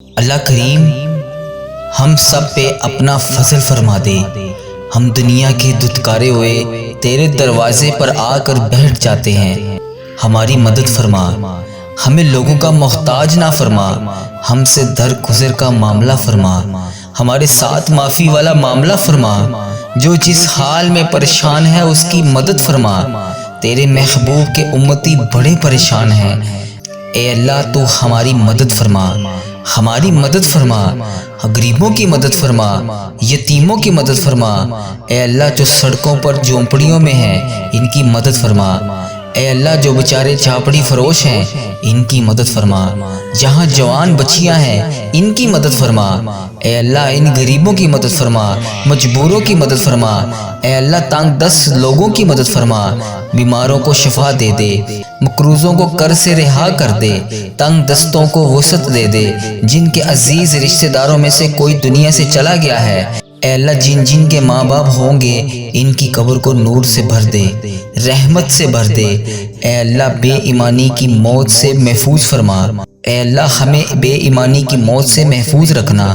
اللہ کریم ہم سب پہ اپنا فضل فرما دے۔ ہم دنیا کے دھتکارے ہوئے تیرے دروازے پر آ کر بیٹھ جاتے ہیں۔ ہماری مدد فرما، ہمیں لوگوں کا محتاج نہ فرما، ہم سے درگزر کا معاملہ فرما، ہمارے ساتھ معافی والا معاملہ فرما۔ جو جس حال میں پریشان ہے اس کی مدد فرما۔ تیرے محبوب کے امتی بڑے پریشان ہیں، اے اللہ تو ہماری مدد فرما، ہماری مدد فرما، غریبوں کی مدد فرما، یتیموں کی مدد فرما۔ اے اللہ جو سڑکوں پر جھونپڑیوں میں ہیں ان کی مدد فرما۔ اے اللہ جو بیچارے جھاپڑی فروش ہیں ان کی مدد فرما۔ جہاں جوان بچیاں ہیں ان کی مدد فرما۔ اے اللہ ان غریبوں کی مدد فرما، مجبوروں کی مدد فرما۔ اے اللہ تنگ دست لوگوں کی مدد فرما، بیماروں کو شفا دے دے، مقروضوں کو قرض سے رہا کر دے، تنگ دستوں کو وسعت دے دے۔ جن کے عزیز رشتہ داروں میں سے کوئی دنیا سے چلا گیا ہے، اے اللہ جن جن کے ماں باپ ہوں گے ان کی قبر کو نور سے بھر دے، رحمت سے بھر دے۔ اے اللہ بے ایمانی کی موت سے محفوظ فرما۔ اے اللہ ہمیں بے ایمانی کی موت سے محفوظ رکھنا۔